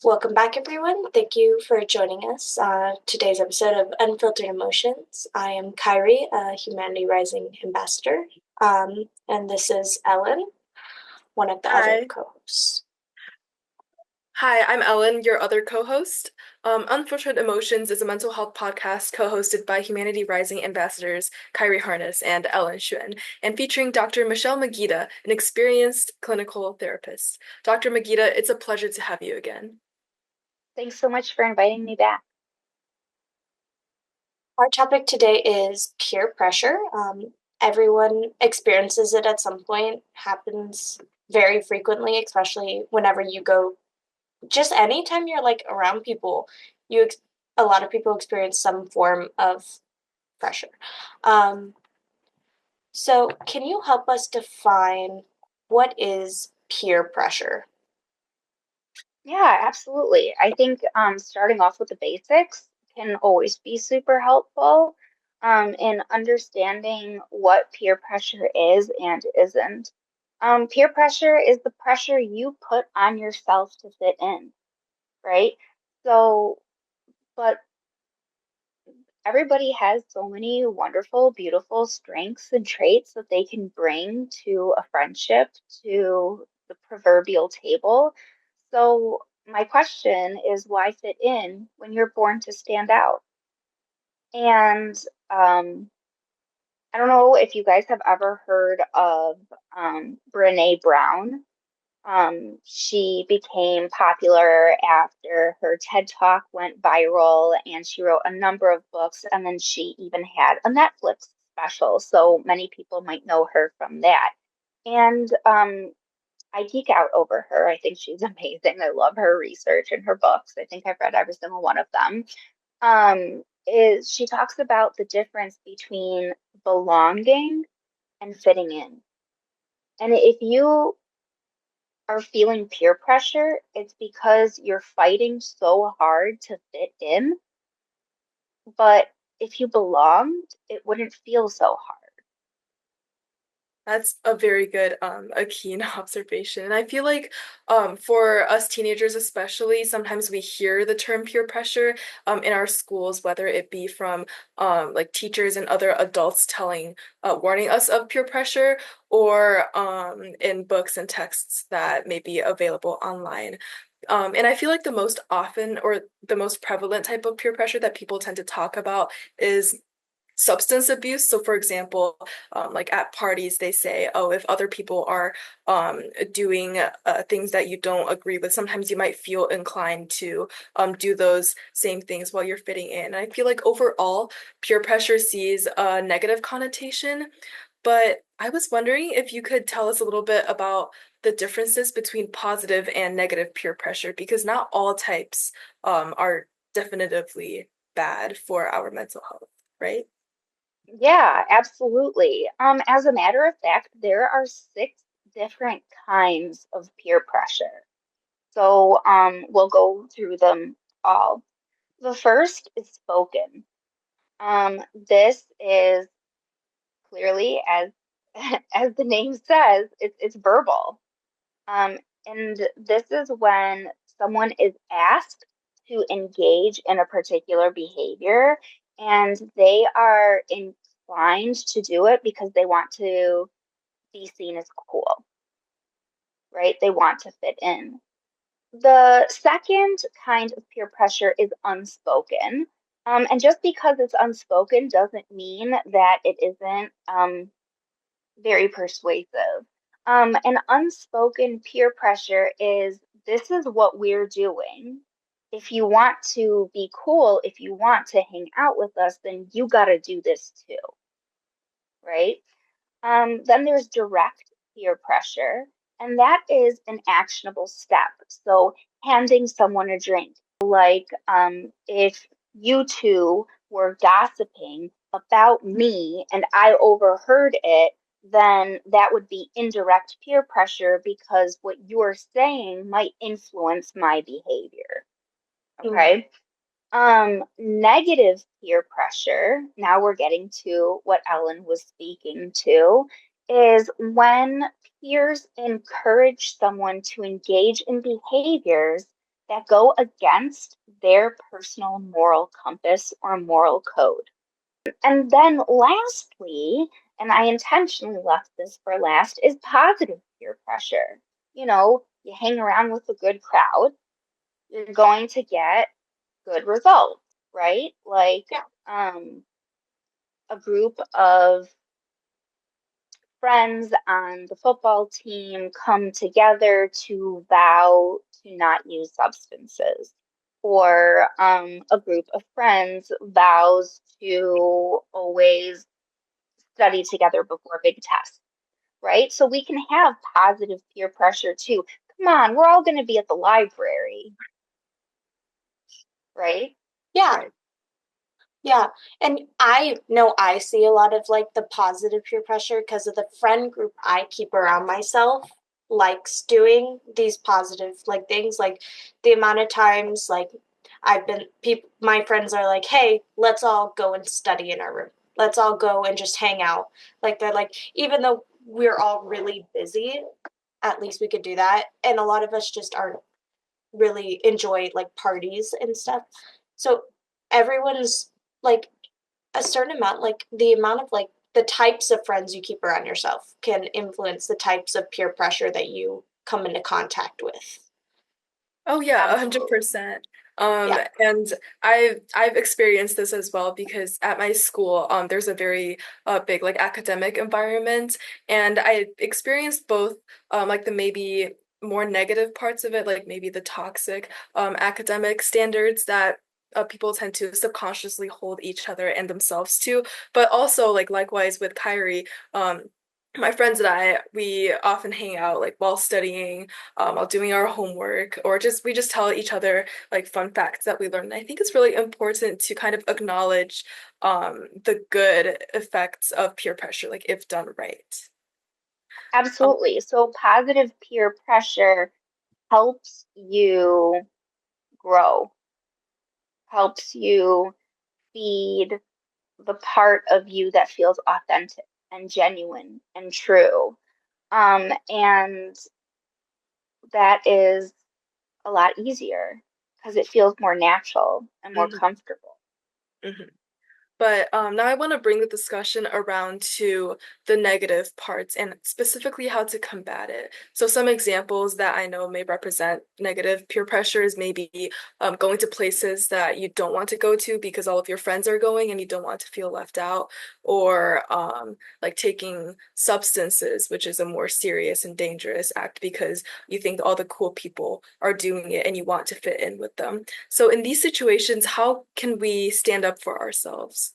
Welcome back, everyone. Thank you for joining us. Today's episode of Unfiltered Emotions. I am Kairi, a Humanity Rising ambassador, and this is Ellen, one of the other Hi. co-hosts. Hi, I'm Ellen, your other co-host. Unfiltered Emotions is a mental health podcast co-hosted by Humanity Rising ambassadors Kairi Harness and Ellen Hsuan, and featuring Dr. Michelle Magida, an experienced clinical therapist. Dr. Magida, it's a pleasure to have you again. Thanks so much for inviting me back. Our topic today is peer pressure. Everyone experiences it at some point, happens very frequently, especially whenever you go, just anytime you're like around people, a lot of people experience some form of pressure. Um, So, can you help us define what is peer pressure? Yeah, absolutely. I think starting off with the basics can always be super helpful in understanding what peer pressure is and isn't. Peer pressure is the pressure you put on yourself to fit in, right? So, but everybody has so many wonderful, beautiful strengths and traits that they can bring to a friendship, to the proverbial table. So, my question is why fit in when you're born to stand out? And I don't know if you guys have ever heard of Brene Brown. She became popular after her TED Talk went viral, and she wrote a number of books, and then she even had a Netflix special. So many people might know her from that. And I geek out over her. I think she's amazing. I love her research and her books. I think I've read every single one of them. Is she talks about the difference between belonging and fitting in. And if you are feeling peer pressure, it's because you're fighting so hard to fit in. But if you belonged, it wouldn't feel so hard. That's a very good, a keen observation. And I feel like for us teenagers especially, sometimes we hear the term peer pressure in our schools, whether it be from like teachers and other adults warning us of peer pressure, or in books and texts that may be available online. And I feel like the most often or the most prevalent type of peer pressure that people tend to talk about is substance abuse. So, for example, like at parties, they say, oh, if other people are doing things that you don't agree with, sometimes you might feel inclined to do those same things while you're fitting in. And I feel like overall, peer pressure sees a negative connotation. But I was wondering if you could tell us a little bit about the differences between positive and negative peer pressure, because not all types are definitively bad for our mental health, right? Yeah, absolutely. As a matter of fact, there are six different kinds of peer pressure. So we'll go through them all. The first is spoken. This is clearly, as as the name says, it's verbal. Um, and this is when someone is asked to engage in a particular behavior and they are inclined to do it because they want to be seen as cool, right? They want to fit in. The second kind of peer pressure is unspoken. And just because it's unspoken doesn't mean that it isn't very persuasive. And unspoken peer pressure is this is what we're doing. If you want to be cool, if you want to hang out with us, then you got to do this too, right? Then there's direct peer pressure, and that is an actionable step. So handing someone a drink, like if you two were gossiping about me and I overheard it, then that would be indirect peer pressure because what you're saying might influence my behavior. Mm. Okay. Negative peer pressure, now we're getting to what Ellen was speaking to, is when peers encourage someone to engage in behaviors that go against their personal moral compass or moral code. And then lastly, and I intentionally left this for last, is positive peer pressure. You hang around with a good crowd, you're going to get good results, right? Like Yeah. um, a group of friends on the football team come together to vow to not use substances, or a group of friends vows to always study together before big tests, right? So we can have positive peer pressure too. Come on, we're all going to be at the library, right? Yeah. Right. Yeah. And I know I see a lot of like the positive peer pressure because of the friend group I keep around myself likes doing these positive like things, like the amount of times like I've been people my friends are like, "Hey, let's all go and study in our room. Let's all go and just hang out." Like they're like, even though we're all really busy, at least we could do that. And a lot of us just aren't really enjoy like parties and stuff. So everyone's like a certain amount, like the amount of like the types of friends you keep around yourself can influence the types of peer pressure that you come into contact with. Oh yeah, Absolutely. 100%. Yeah. And I've experienced this as well because at my school, there's a very big like academic environment, and I experienced both like the maybe more negative parts of it, like maybe the toxic academic standards that people tend to subconsciously hold each other and themselves to, but also like likewise with Kairi, my friends and we often hang out like while studying, while doing our homework, or just we just tell each other like fun facts that we learned. And I think it's really important to kind of acknowledge the good effects of peer pressure, like if done right. Um, Absolutely. So positive peer pressure helps you grow, helps you feed the part of you that feels authentic and genuine and true. And that is a lot easier because it feels more natural and more mhm, comfortable. mhm. But now I want to bring the discussion around to the negative parts and specifically how to combat it. So some examples that I know may represent negative peer pressure is maybe going to places that you don't want to go to because all of your friends are going and you don't want to feel left out, or like taking substances, which is a more serious and dangerous act because you think all the cool people are doing it and you want to fit in with them. So in these situations, how can we stand up for ourselves?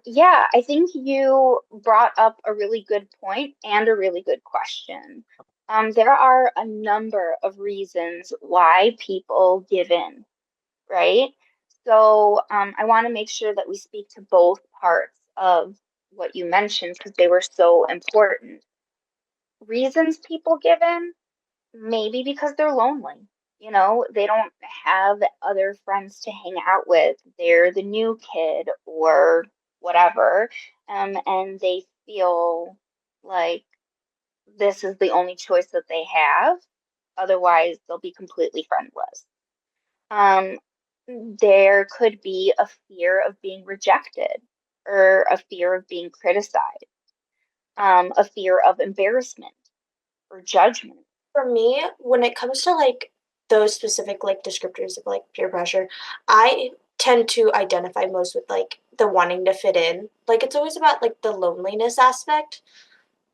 Yeah, I think you brought up a really good point and a really good question. There are a number of reasons why people give in, right? So, I want to make sure that we speak to both parts of what you mentioned because they were so important. Reasons people give in, maybe because they're lonely. They don't have other friends to hang out with. They're the new kid or whatever. And they feel like this is the only choice that they have. Otherwise, they'll be completely friendless. Um, there could be a fear of being rejected or a fear of being criticized, a fear of embarrassment or judgment. For me, when it comes to like those specific like descriptors of like peer pressure, I tend to identify most with like the wanting to fit in. Like it's always about like the loneliness aspect.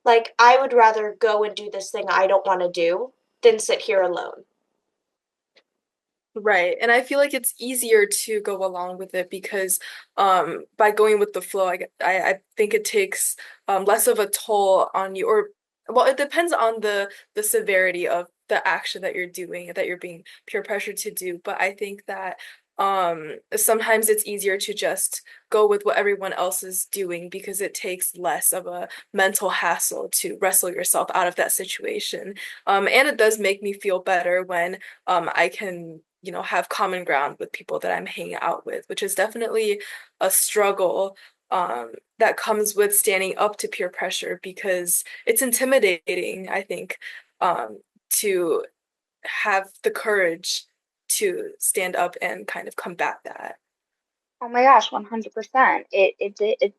Like I would rather go and do this thing I don't want to do than sit here alone. Right. And I feel like it's easier to go along with it because by going with the flow, I think it takes less of a toll on you, or well, it depends on the severity of the action that you're doing, that you're being peer pressured to do. But I think that sometimes it's easier to just go with what everyone else is doing because it takes less of a mental hassle to wrestle yourself out of that situation. And it does make me feel better when I can, have common ground with people that I'm hanging out with, which is definitely a struggle that comes with standing up to peer pressure because it's intimidating, I think, to have the courage to stand up and kind of combat that. Oh my gosh, 100%. It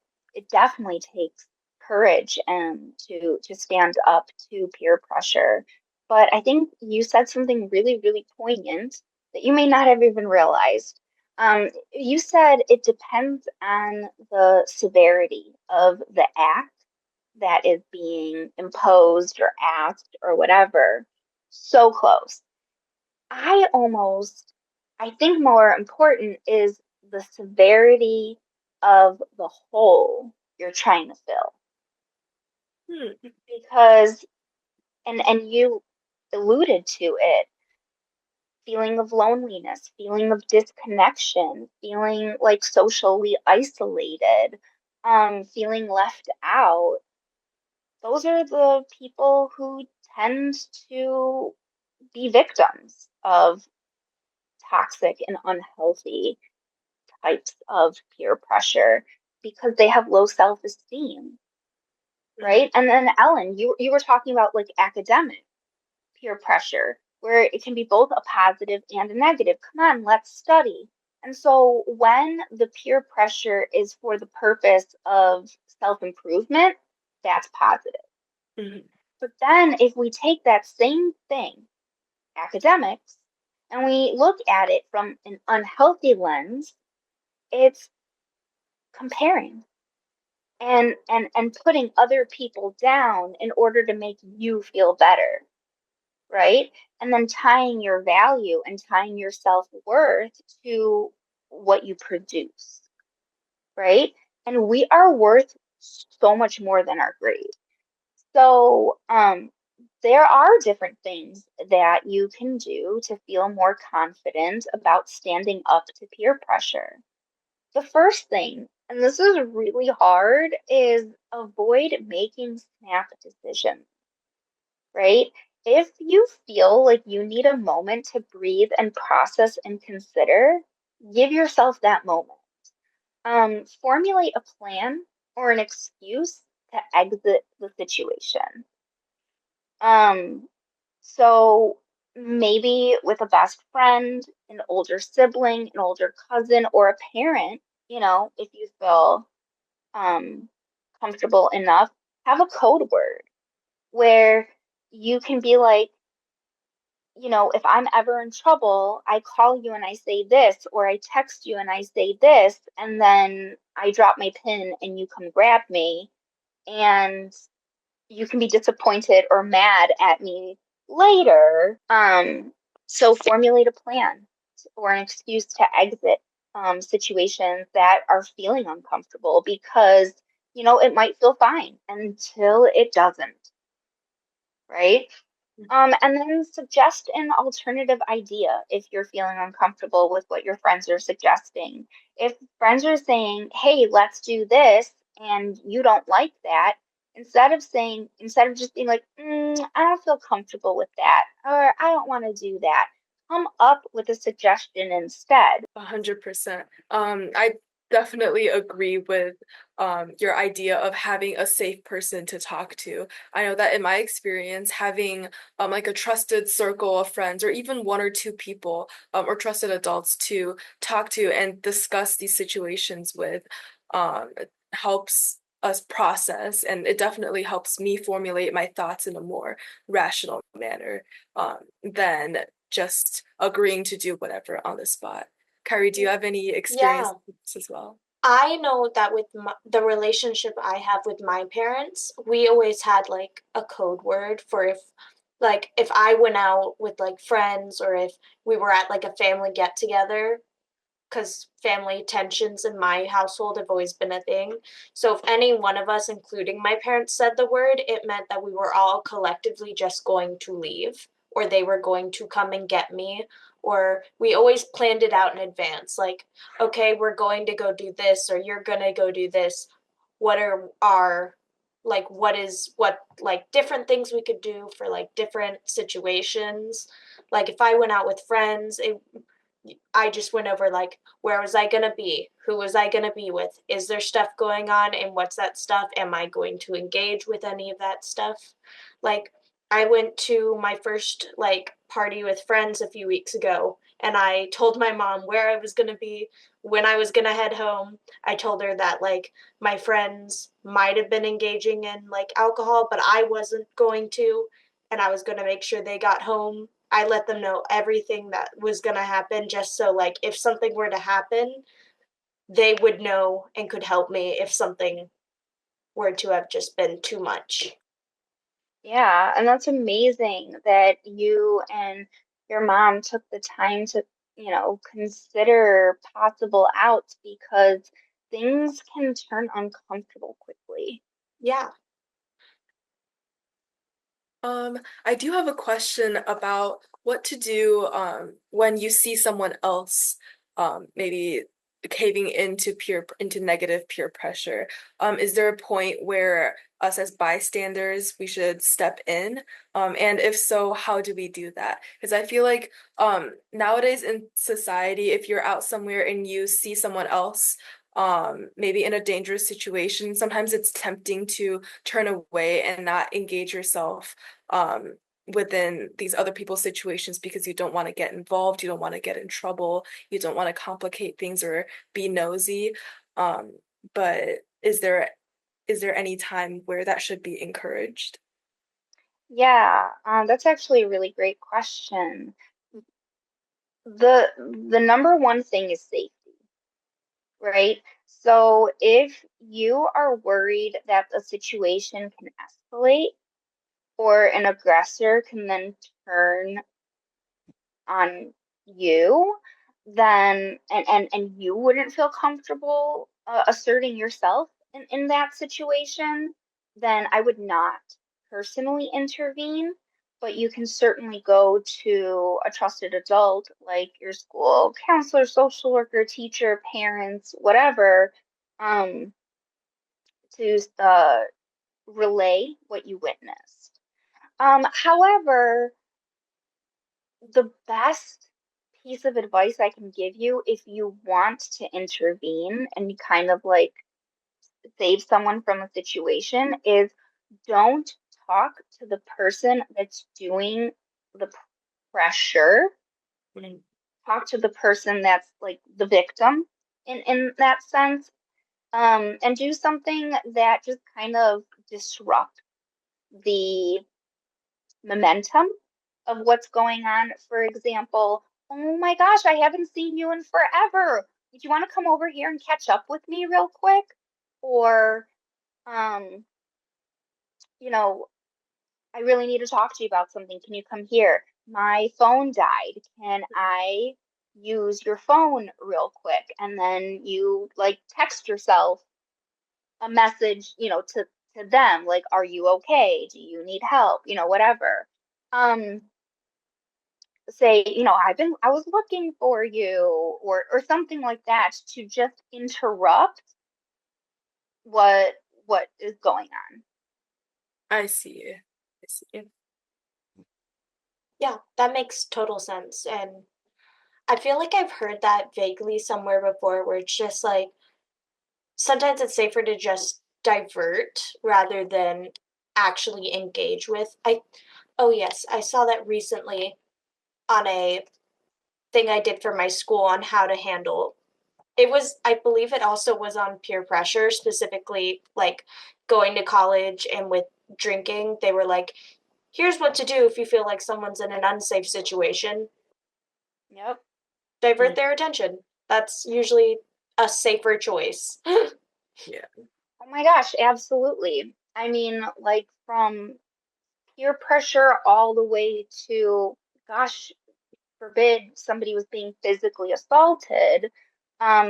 definitely takes courage and to stand up to peer pressure. But I think you said something really, really poignant that you may not have even realized. You said it depends on the severity of the act that is being imposed or asked or whatever. So close. I almost, I think more important is the severity of the hole you're trying to fill. Hmm. Because, and you alluded to it, feeling of loneliness, feeling of disconnection, feeling like socially isolated, feeling left out. Those are the people who tend to be victims of toxic and unhealthy types of peer pressure because they have low self-esteem, Hmm. right? And then Ellen, you were talking about like academic peer pressure, where it can be both a positive and a negative. Come on, let's study. And so when the peer pressure is for the purpose of self-improvement, that's positive. Hmm. But then if we take that same thing, academics, and we look at it from an unhealthy lens, it's comparing and putting other people down in order to make you feel better, right? And then tying your value and tying your self-worth to what you produce, right? And we are worth so much more than our grade. So there are different things that you can do to feel more confident about standing up to peer pressure. The first thing, and this is really hard, is avoid making snap decisions, right? If you feel like you need a moment to breathe and process and consider, give yourself that moment. Formulate a plan or an excuse to exit the situation. Um, so maybe with a best friend, an older sibling, an older cousin, or a parent, if you feel um, comfortable enough, have a code word where you can be like, if I'm ever in trouble, I call you and I say this, or I text you and I say this, and then I drop my pin and you come grab me, and you can be disappointed or mad at me later. So formulate a plan or an excuse to exit situations that are feeling uncomfortable because it might feel fine until it doesn't, right? And then suggest an alternative idea if you're feeling uncomfortable with what your friends are suggesting. If friends are saying, hey, let's do this, and you don't like that, instead of just being like, I don't feel comfortable with that, or I don't want to do that, come up with a suggestion instead. 100%. I definitely agree with your idea of having a safe person to talk to. I know that in my experience, having like a trusted circle of friends or even one or two people or trusted adults to talk to and discuss these situations with helps us process, and it definitely helps me formulate my thoughts in a more rational manner than just agreeing to do whatever on the spot. Kairi, do you have any experience Yeah. with this as well? I know that with the relationship I have with my parents, we always had like a code word for if I went out with like friends or if we were at like a family get together, because family tensions in my household have always been a thing. So if any one of us, including my parents, said the word, it meant that we were all collectively just going to leave, or they were going to come and get me, or we always planned it out in advance. Like, okay, we're going to go do this, or you're going to go do this. What are our what like different things we could do for like different situations. Like if I went out with friends, I just went over like where was I gonna be? Who was I gonna be with? Is there stuff going on? And what's that stuff? Am I going to engage with any of that stuff? Like I went to my first like party with friends a few weeks ago, and I told my mom where I was going to be, when I was going to head home. I told her that like my friends might have been engaging in like alcohol, but I wasn't going to, and I was going to make sure they got home. I let them know everything that was going to happen just so like if something were to happen, they would know and could help me if something were to have just been too much. Yeah, and that's amazing that you and your mom took the time to, consider possible outs because things can turn uncomfortable quickly. Yeah. I do have a question about what to do when you see someone else maybe caving into negative peer pressure. Is there a point where us as bystanders we should step in? And if so, how do we do that? Because I feel like nowadays in society, if you're out somewhere and you see someone else maybe in a dangerous situation, sometimes it's tempting to turn away and not engage yourself um, within these other people's situations because you don't want to get involved, you don't want to get in trouble, you don't want to complicate things or be nosy. Um, but is there any time where that should be encouraged? Yeah, that's actually a really great question. The number one thing is safety, right? So if you are worried that the situation can escalate or an aggressor can then turn on you, then and you wouldn't feel comfortable asserting yourself in that situation, then I would not personally intervene. But you can certainly go to a trusted adult like your school counselor, social worker, teacher, parents, whatever, um, to relay what you witnessed. However, the best piece of advice I can give you if you want to intervene and kind of like save someone from a situation is don't talk to the person that's doing the pressure. Mm. Talk to the person that's like the victim in that sense. And do something that just kind of disrupt the momentum of what's going on. For example, oh my gosh, I haven't seen you in forever. Do you want to come over here and catch up with me real quick? Or, um, you know, I really need to talk to you about something. Can you come here? My phone died. Can I use your phone real quick? And then you like text yourself a message, to them, like, are you okay? Do you need help? Whatever. Um, say, I was looking for you or something like that to just interrupt what what is going on. I see. I see. Yeah, that makes total sense. And I feel like I've heard that vaguely somewhere before where it's just like sometimes it's safer to just divert rather than actually engage with. Oh yes, I saw that recently on a thing I did for my school on how to handle. It was I believe it also was on peer pressure, specifically like going to college and with drinking. They were like, here's what to do if you feel like someone's in an unsafe situation. Yep. Divert their attention. That's usually a safer choice. Yeah. Oh my gosh, absolutely. I mean, like from peer pressure all the way to, gosh, forbid somebody was being physically assaulted.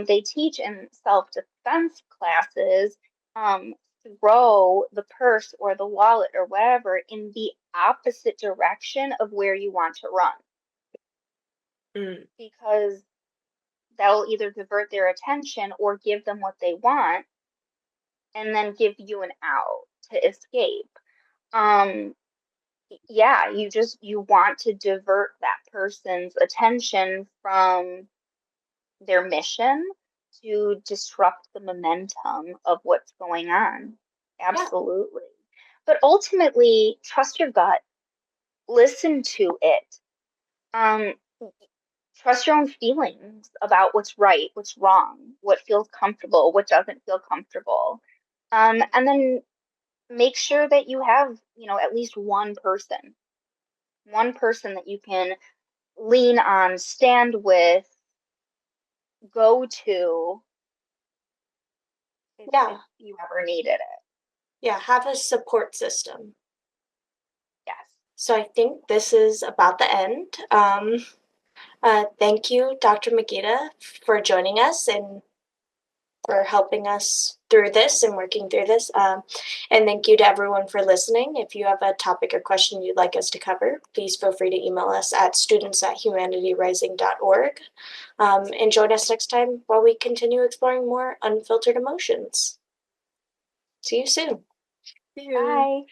They teach in self-defense classes, um, throw the purse or the wallet or whatever in the opposite direction of where you want to run Mm, because that'll either divert their attention or give them what they want and then give you an out to escape. Um, yeah, you want to divert that person's attention from their mission to disrupt the momentum of what's going on. Yeah. Absolutely. But ultimately, trust your gut. listen to it. Um, Trust your own feelings about what's right, what's wrong, what feels comfortable, what doesn't feel comfortable. And then make sure that you have, at least one person that you can lean on, stand with, go to if Yeah. you ever needed it. Yeah. Have a support system. Yes. So I think this is about the end. Thank you, Dr. Magida, for joining us and for helping us through this and working through this. And thank you to everyone for listening. If you have a topic or question you'd like us to cover, please feel free to email us at students@humanityrising.org. And join us next time while we continue exploring more unfiltered emotions. See you soon. See you. Bye.